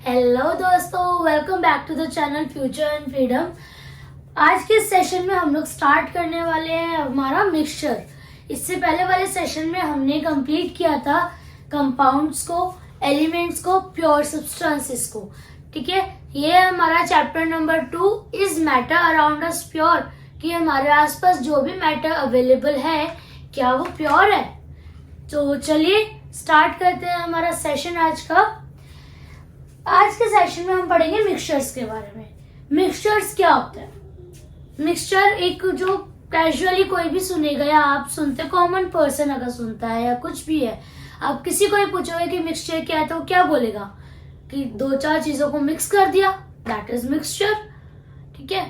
Hello दोस्तों, welcome back to the channel future and freedom. आज के सेशन में हम लोग स्टार्ट करने वाले हैं हमारा मिक्सचर। इससे पहले वाले सेशन में हमने कंप्लीट किया था कंपाउंड्स को, एलिमेंट्स को, प्योर सब्सटेंसेस को। ठीक है, ये हमारा chapter number 2 is matter around us pure, कि हमारे आसपास जो भी मैटर अवेलेबल है क्या वो प्योर है। तो चलिए स्टार्ट करते हैं हमारा सेशन आज का। आज के सेशन में हम पढ़ेंगे मिक्सचर्स के बारे में। मिक्सचर्स क्या होता है? मिक्सचर एक जो कैजुअली कोई भी सुनेगा, या आप सुनते, कॉमन पर्सन अगर सुनता है या कुछ भी है, आप किसी को ही पूछोगे कि मिक्सचर क्या है तो क्या बोलेगा कि 2-4 चीजों को मिक्स कर दिया, दैट इज मिक्सचर। ठीक है,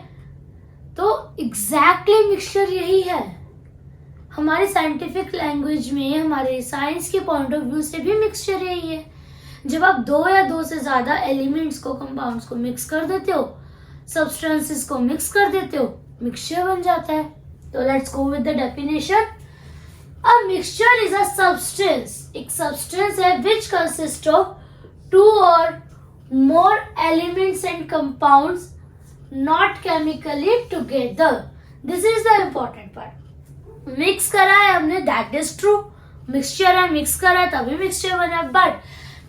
तो एग्जैक्टली मिक्सचर यही है। हमारी साइंटिफिक लैंग्वेज में, हमारे साइंस के पॉइंट ऑफ व्यू से भी मिक्सचर यही है। जब आप 2 या 2 से ज्यादा एलिमेंट्स को, कंपाउंड्स को मिक्स कर देते हो, सब्सटेंसेस को मिक्स कर देते हो, मिक्सचर बन जाता है। तो let's go with the definition. A mixture is a substance, एक सब्सटेंस है which consist of 2 or more elements and compounds not chemically together. This is the important part. Mix करा है हमने, दैट इज ट्रू, मिक्सचर है, mix करा है तभी mixture बना। बट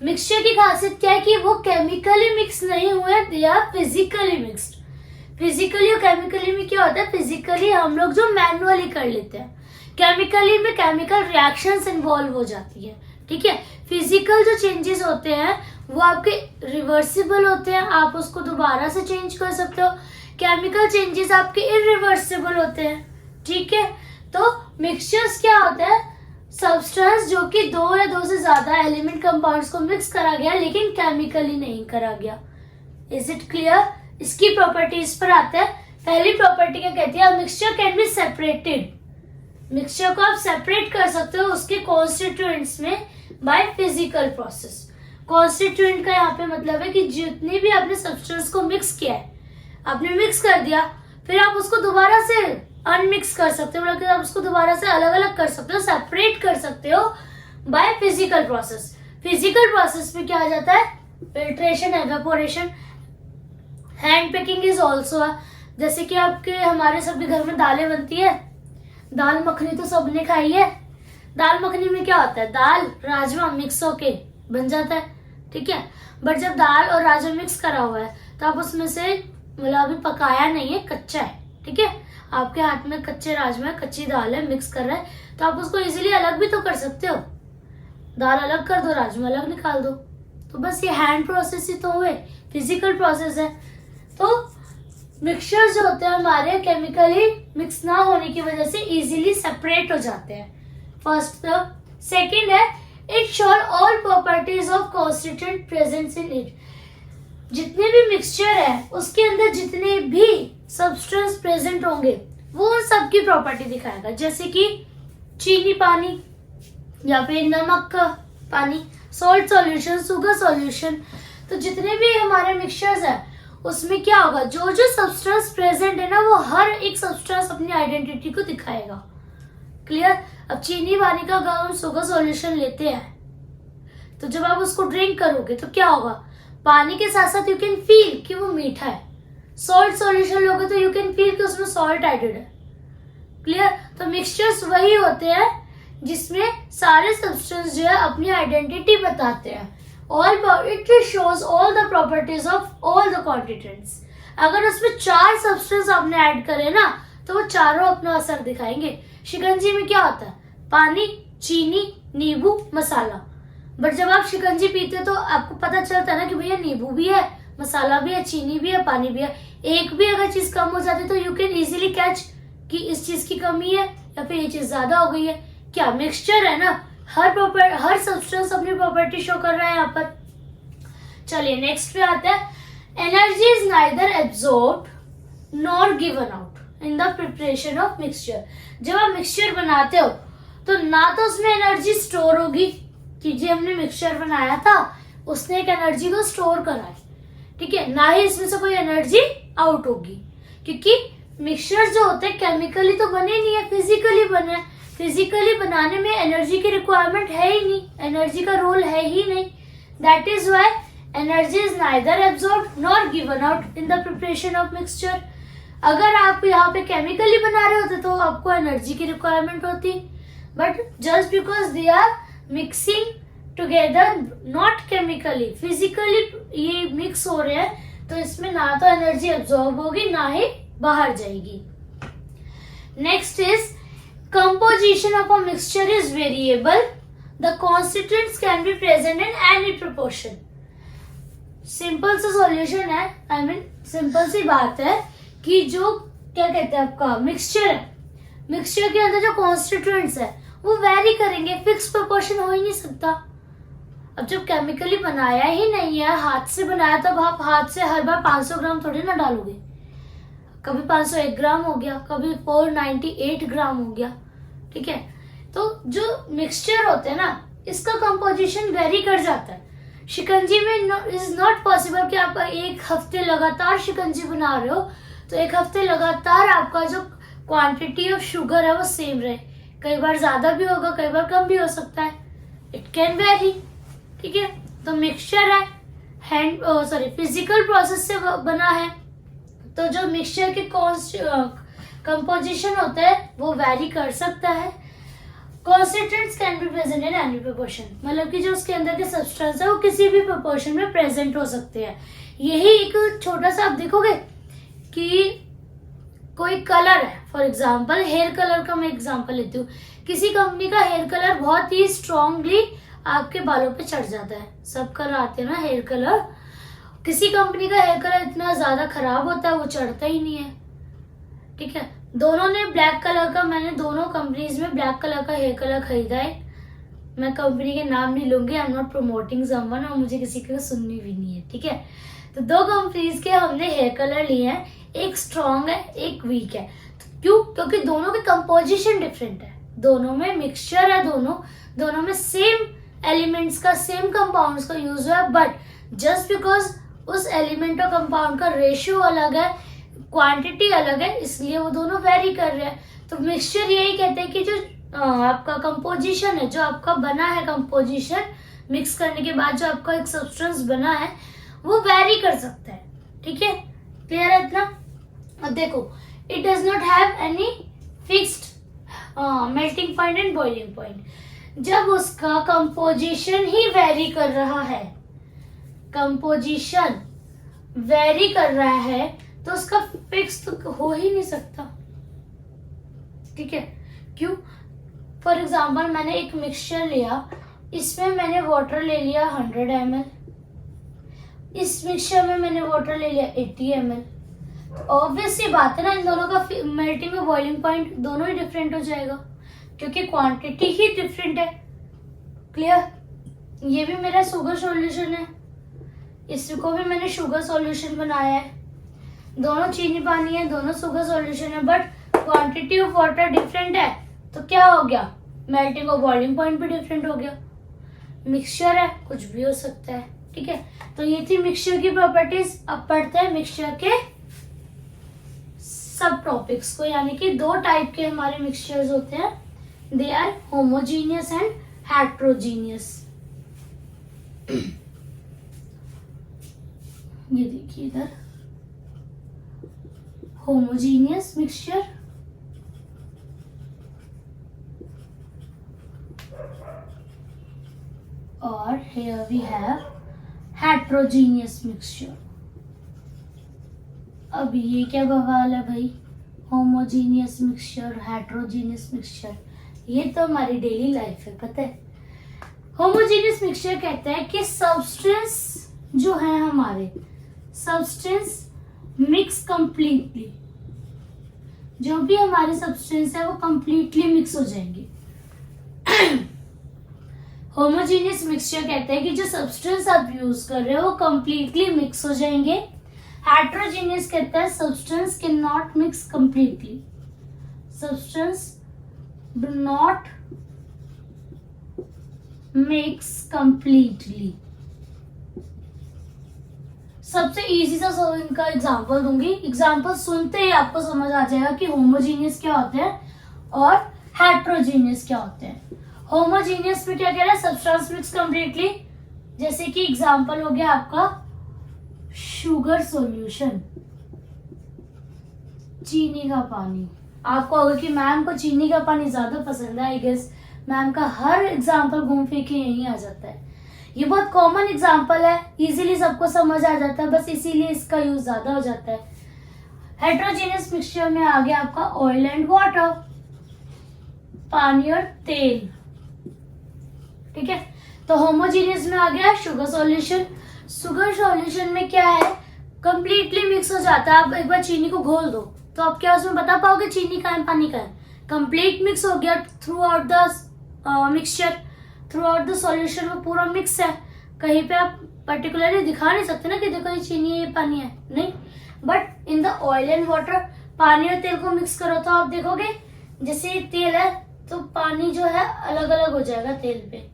मिक्सचर की खासियत क्या है कि वो केमिकली मिक्स नहीं हुए, they are physically mixed. Physically और केमिकली में क्या होता है? फिजिकली हम लोग जो मैनुअली कर लेते हैं, केमिकली में केमिकल रिएक्शंस इन्वॉल्व हो जाती है। ठीक है, फिजिकल जो चेंजेस होते हैं वो आपके रिवर्सिबल होते हैं, आप उसको दोबारा से चेंज कर सकते हो। केमिकल चेंजेस आपके इरिवर्सिबल होते हैं। ठीक है, तो मिक्सचर्स क्या होता है? सब्सटेंस जो कि 2 या 2 से ज्यादा एलिमेंट कंपाउंड्स को मिक्स करा गया लेकिन केमिकली नहीं करा गया। Is it clear? इसकी प्रॉपर्टीज पर आते हैं। पहली प्रॉपर्टी क्या कहती है? Mixture can be separated. Mixture को आप सेपरेट कर सकते हो उसके कॉन्स्टिट्यूएंट्स में बाय फिजिकल प्रोसेस। कॉन्स्टिट्यूएंट का यहाँ पे मतलब है कि जितनी भी आपने सब्सटेंस को मिक्स किया है, आपने मिक्स कर दिया, फिर आप उसको दोबारा से अनमिक्स कर सकते हो, मतलब आप उसको दोबारा से अलग अलग कर सकते हो, सेपरेट कर सकते हो by physical process. Physical process में क्या आ जाता है? Filtration, evaporation, hand picking is also. जैसे कि आपके, हमारे सबके घर में दालें बनती है, दाल मखनी तो सबने खाई है। दाल मखनी में क्या होता है? दाल राजमा मिक्स होके बन जाता है। ठीक है, बट जब दाल और राजमा मिक्स करा हुआ है तो आप उसमें से, मतलब अभी पकाया नहीं है, कच्चा है। ठीक है, आपके हाथ में कच्चे राजमा, कच्ची दाल है, मिक्स कर रहा है, तो आप उसको इजीली अलग भी तो कर सकते हो। दाल अलग कर दो, राजमा अलग निकाल दो। तो बस ये हैंड प्रोसेस ही तो हुए, फिजिकल प्रोसेस है। तो मिक्सचर जो होते हैं हमारे, केमिकली मिक्स ना होने की वजह से इजीली सेपरेट हो जाते हैं। फर्स्ट। सेकेंड है, it show all properties of constituent present in it. जितने भी मिक्सचर है उसके अंदर जितने भी सब्सटेंस प्रेजेंट होंगे वो उन सब की प्रॉपर्टी दिखाएगा। जैसे कि चीनी पानी, या फिर नमक का पानी, सॉल्ट सॉल्यूशन, शुगर सॉल्यूशन। तो जितने भी हमारे मिक्सचर्स है उसमें क्या होगा? जो जो सब्सटेंस प्रेजेंट है ना, वो हर एक सब्सटेंस अपनी आइडेंटिटी को दिखाएगा। क्लियर? अब चीनी पानी का अगर हम शुगर सॉल्यूशन लेते हैं तो जब आप उसको ड्रिंक करोगे तो क्या होगा? पानी के साथ साथ यू कैन फील कि वो मीठा है। सॉल्ट सॉल्यूशन लोगे तो यू कैन फील कि उसमें सॉल्ट एडेड है। क्लियर? तो मिक्सचर्स वही होते हैं जिसमें सारे सब्सटेंस जो है अपनी आइडेंटिटी बताते हैं। All it shows all the properties of all the constituents. अगर उसमें 4 सब्सटेंस आपने ऐड करे ना तो वो चारों अपना असर दिखाएंगे। शिकंजी में क्या होता है? पानी, चीनी, नींबू, मसाला। बट जब आप शिकंजी पीते हो तो आपको पता चलता है ना कि भैया नींबू भी है, मसाला भी है, चीनी भी है, पानी भी है। एक भी अगर चीज कम हो जाती है तो यू कैन इजीली कैच कि इस चीज की कमी है या फिर ये चीज ज्यादा हो गई है। क्या? मिक्सचर है ना, हर सब्सटेंस अपनी प्रॉपर्टी शो कर रहा है यहाँ पर। चलिए नेक्स्ट पे आता है। Energy is neither absorbed nor given out in the preparation of mixture. जब आप मिक्सचर बनाते हो तो ना तो उसमें एनर्जी स्टोर होगी कि जो हमने मिक्सचर बनाया था उसने एक एनर्जी को स्टोर करा है। ठीक है, ना ही इसमें से कोई एनर्जी आउट होगी, क्योंकि मिक्सचर जो होते हैं केमिकली तो बने नहीं है, फिजिकली बने हैं। फिजिकली बनाने में एनर्जी की रिक्वायरमेंट है ही नहीं, एनर्जी का रोल है ही नहीं। That is why energy is neither absorb nor given out in the preparation of mixture. अगर आप यहाँ पे केमिकली बना रहे होते तो आपको एनर्जी की रिक्वायरमेंट होती, but just because they are mixing together not chemically, physically ये मिक्स हो रहे हैं, तो इसमें ना तो एनर्जी एब्जॉर्ब होगी ना ही बाहर जाएगी। Next is composition of a mixture is variable. The constituents can be present in any proportion. Simple सा सॉल्यूशन है, I mean सिंपल सी बात है कि जो क्या कहते हैं आपका मिक्सचर है, मिक्सचर के अंदर जो कॉन्स्टिट्यूएंट्स है वो वेरी करेंगे, फिक्स प्रोपोर्शन हो ही नहीं सकता। अब जब केमिकली बनाया ही नहीं है, हाथ से बनाया, तब आप हाथ से हर बार 500 ग्राम थोड़ी ना डालोगे, कभी 501 ग्राम हो गया, कभी 498 ग्राम हो गया, ठीक है। तो जो मिक्सचर होते हैं ना, इसका कंपोजिशन वेरी कर जाता है। शिकंजी में इज नॉट पॉसिबल कि आप एक हफ्ते लगातार शिकंजी बना रहे हो तो एक हफ्ते लगातार आपका जो क्वांटिटी ऑफ शुगर है वो सेम रहे। कई बार ज्यादा भी होगा, कई बार कम भी हो सकता है, इट कैन वेरी, ठीक है। तो मिक्सचर है फिजिकल प्रोसेस से बना है, तो जो मिक्सचर के कंपोजिशन होता है वो वेरी कर सकता है। Constituents can be present in any proportion, मतलब कि जो उसके अंदर के सब्सटेंस है वो किसी भी प्रोपोर्शन में प्रेजेंट हो सकते हैं। यही एक छोटा सा आप देखोगे कि कोई कलर है, फॉर एग्जांपल हेयर कलर का मैं एग्जांपल लेती हूँ। किसी कंपनी का हेयर कलर बहुत ही स्ट्रांगली आपके बालों पे चढ़ जाता है, सब कलर आते हैं ना हेयर कलर। किसी कंपनी का हेयर कलर इतना ज्यादा खराब होता है वो चढ़ता ही नहीं है, ठीक है। दोनों ने ब्लैक कलर का, मैंने दोनों कंपनीज में ब्लैक कलर का हेयर कलर खरीदा है। मैं कंपनी के नाम नहीं लूंगी, I am not promoting someone, और मुझे किसी की सुननी भी नहीं है, ठीक है। तो दो कंपनीज के हमने हेयर कलर लिए हैं, एक स्ट्रॉन्ग है एक वीक है। तो क्यों? क्योंकि दोनों के कंपोजिशन डिफरेंट है, दोनों में मिक्सचर है, दोनों में सेम एलिमेंट्स का, सेम कंपाउंड्स का यूज हुआ है, बट जस्ट बिकॉज उस एलिमेंट और कंपाउंड का रेशियो अलग है, क्वांटिटी अलग है, इसलिए वो दोनों वेरी कर रहे हैं। तो मिक्सचर यही कहते हैं कि जो आपका कंपोजिशन है, जो आपका बना है कंपोजिशन, मिक्स करने के बाद जो आपका एक सब्सटेंस बना है वो वेरी कर सकता है, ठीक है। क्लियर है इतना? अब देखो, it does not have any fixed melting point and boiling point. जब उसका कंपोजिशन ही वेरी कर रहा है, कंपोजिशन वेरी कर रहा है, तो उसका फिक्स तो हो ही नहीं सकता, ठीक है। क्यों? फॉर एग्जाम्पल मैंने एक मिक्सचर लिया, इसमें मैंने वाटर ले लिया 100 ml, इस मिक्सचर में मैंने वाटर ले लिया 80 ml। ऑब्वियस सी बात है ना, इन दोनों का मेल्टिंग और बॉइलिंग पॉइंट दोनों ही डिफरेंट हो जाएगा, क्योंकि क्वांटिटी ही डिफरेंट है। क्लियर? ये भी मेरा शुगर सॉल्यूशन है, इसको भी मैंने शुगर सॉल्यूशन बनाया है, दोनों चीनी पानी है, दोनों शुगर सॉल्यूशन है, but quantity of water different है, तो क्या हो गया? मेल्टिंग और बॉइलिंग पॉइंट भी डिफरेंट हो गया। मिक्सचर है, कुछ भी हो सकता है, ठीक है। तो ये थी मिक्सचर की प्रॉपर्टीज। अब पढ़ते हैं मिक्सचर के सब टॉपिक्स को, यानी कि दो टाइप के हमारे मिक्सचर्स होते हैं, they are homogeneous and heterogeneous. ये देखिए इधर होमोजीनियस मिक्सचर और here we have heterogeneous mixture। अब ये क्या बवाल है भाई, होमोजीनियस मिक्सचर, हेट्रोजीनियस मिक्सचर, ये तो हमारी डेली लाइफ है, पता है। होमोजीनियस मिक्सचर कहते हैं कि सब्सटेंस जो है हमारे, सब्सटेंस मिक्स कंप्लीटली, जो भी हमारे सब्सटेंस है वो कंप्लीटली मिक्स हो जाएंगे। होमोजीनियस मिक्सचर कहते हैं कि जो सब्सटेंस आप यूज कर रहे हो वो कंप्लीटली मिक्स हो जाएंगे। हेट्रोजीनियस कहता है substance can not mix completely, substance do not mix completely. सबसे इजी सा इनका एग्जांपल दूंगी, एग्जांपल सुनते ही आपको समझ आ जाएगा कि होमोजीनियस क्या होते हैं और हेट्रोजीनियस क्या होते हैं। होमोजीनियस में क्या कह रहा है, सब्सटेंस मिक्स कंप्लीटली, जैसे कि एग्जांपल हो गया आपका शुगर सॉल्यूशन, चीनी का पानी। आपको होगा कि मैम को चीनी का पानी ज्यादा पसंद है, आई गेस मैम का हर एग्जांपल घूम फिर के यही आ जाता है। ये बहुत कॉमन एग्जांपल है, इजीली सबको समझ आ जाता है, बस इसीलिए इसका यूज ज्यादा हो जाता है। हेट्रोजेनियस मिक्सचर में आ गया आपका ऑयल एंड वाटर, पानी और तेल, ठीक है। तो होमोजीनियस में आ गया शुगर सॉल्यूशन। शुगर सॉल्यूशन में क्या है, कंप्लीटली मिक्स हो जाता है। आप एक बार चीनी को घोल दो तो आप क्या उसमें बता पाओगे चीनी का है पानी का है? कंप्लीट मिक्स हो गया through out the mixture, through out the solution में पूरा मिक्स है। कहीं पे आप पर्टिकुलरली दिखा नहीं सकते ना कि देखो ये चीनी है ये पानी है, नहीं। But in the oil and water, पानी और तेल को मिक्स करो तो आप देखोगे जैसे ये तेल है तो पानी जो है अलग अलग हो जाएगा तेल पे,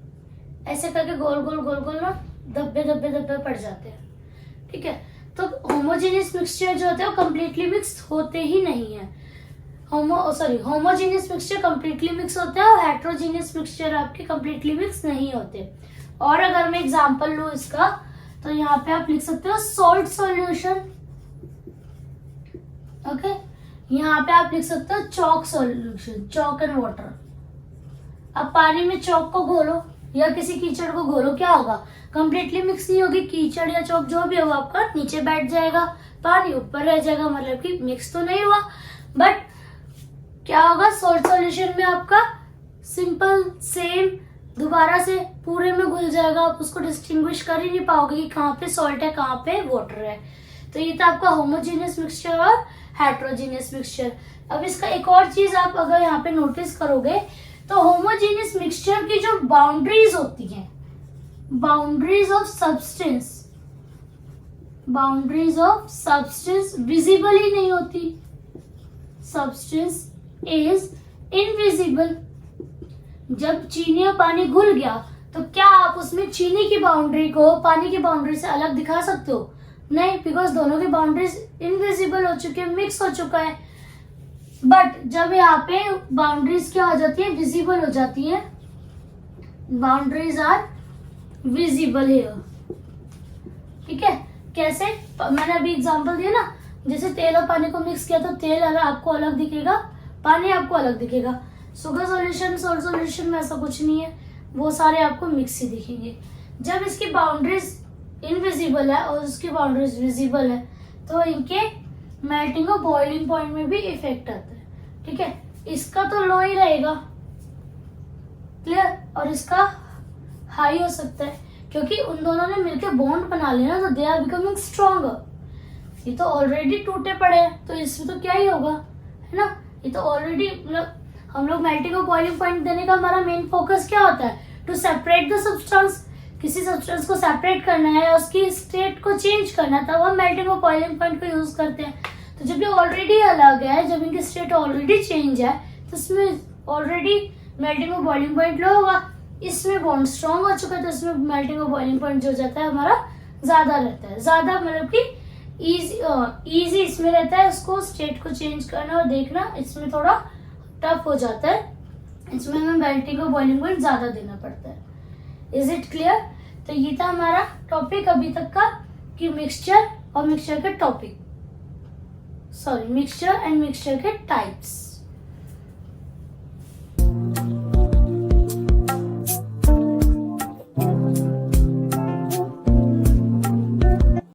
ऐसे करके गोल गोल गोल गोल ना धब्बे धब्बे धब्बे पड़ जाते हैं, ठीक है। तो होमोजेनियस मिक्सचर जो होते हैं वो कम्प्लीटली मिक्स होते ही नहीं है। होमोजेनियस मिक्सचर कम्प्लीटली मिक्स होते हैं और हेट्रोजेनियस मिक्सचर आपके कम्प्लीटली मिक्स नहीं होते। और अगर मैं एग्जांपल लूं इसका तो यहाँ पे आप लिख सकते हो सॉल्ट सॉल्यूशन, ओके। यहाँ पे आप लिख सकते हो chalk solution, chalk and water. अब पानी में चॉक को घोलो या किसी कीचड़ को घोलो, क्या होगा? कंप्लीटली मिक्स नहीं होगी, कीचड़ या चॉक जो भी होगा आपका नीचे बैठ जाएगा, पानी ऊपर रह जाएगा, मतलब कि मिक्स तो नहीं हुआ। बट क्या होगा, सॉल्ट सॉल्यूशन में आपका सिंपल सेम दोबारा से पूरे में घुल जाएगा, आप उसको डिस्टिंग्विश कर ही नहीं पाओगे कि कहाँ पे सॉल्ट है कहाँ पे वाटर है। तो ये था आपका होमोजेनियस मिक्सचर और हेट्रोजेनियस मिक्सचर। अब इसका एक और चीज आप अगर यहाँ पे नोटिस करोगे तो होमोजेनियस मिक्सचर की जो बाउंड्रीज होती हैं, बाउंड्रीज ऑफ सब्सटेंस विजिबल ही नहीं होती, सब्सटेंस इज इनविजिबल। जब चीनी और पानी घुल गया तो क्या आप उसमें चीनी की बाउंड्री को पानी की बाउंड्री से अलग दिखा सकते हो? नहीं, बिकॉज दोनों की बाउंड्रीज इनविजिबल हो चुके हैं, मिक्स हो चुका है। बट जब यहाँ पे बाउंड्रीज क्या हो जाती है, विजिबल हो जाती है, बाउंड्रीज आर विजिबल हियर, ठीक है। कैसे? मैंने अभी एग्जांपल दिया ना, जैसे तेल और पानी को मिक्स किया तो तेल आपको अलग दिखेगा, पानी आपको अलग दिखेगा। शुगर सॉल्यूशन, सॉल्ट सॉल्यूशन में ऐसा कुछ नहीं है, वो सारे आपको मिक्स ही दिखेंगे। जब इसकी बाउंड्रीज इनविजिबल है और उसकी बाउंड्रीज विजिबल है तो इनके मेल्टिंग और बॉइलिंग पॉइंट में भी इफेक्ट आता है, ठीक है। इसका तो लो ही रहेगा, क्लियर, और इसका हाई हो सकता है क्योंकि उन दोनों ने मिलकर बॉन्ड बना लिया तो दे आर बिकमिंग स्ट्रॉन्गर। ये तो ऑलरेडी टूटे पड़े हैं तो इसमें तो क्या ही होगा, है ना। ये तो ऑलरेडी, मतलब हम लोग मेल्टिंग और बॉइलिंग पॉइंट देने का हमारा मेन फोकस क्या होता है, टू सेपरेट द सब्सटेंस। किसी सब्सटेंस को सेपरेट करना है या उसकी स्टेट को चेंज करना है तब हम मेल्टिंग और बॉइलिंग पॉइंट को यूज करते हैं। तो जब ये ऑलरेडी अलग है, जब इनकी स्टेट ऑलरेडी चेंज है तो इसमें ऑलरेडी मेल्टिंग और बॉइलिंग पॉइंट लो होगा, इसमें बॉन्ड स्ट्रॉन्ग हो चुका है तो इसमें मेल्टिंग और बॉइलिंग पॉइंट जो जाता है हमारा ज्यादा रहता है, ज्यादा मतलब कि इजी इसमें रहता है। उसको स्टेट को चेंज करना और देखना इसमें थोड़ा टफ हो जाता है, इसमें हमें मेल्टिंग और बॉइलिंग पॉइंट ज्यादा देना पड़ता है। Is it clear? तो ये था हमारा टॉपिक अभी तक का कि मिक्सचर और मिक्सचर के topic, sorry mixture and mixture के टाइप्स।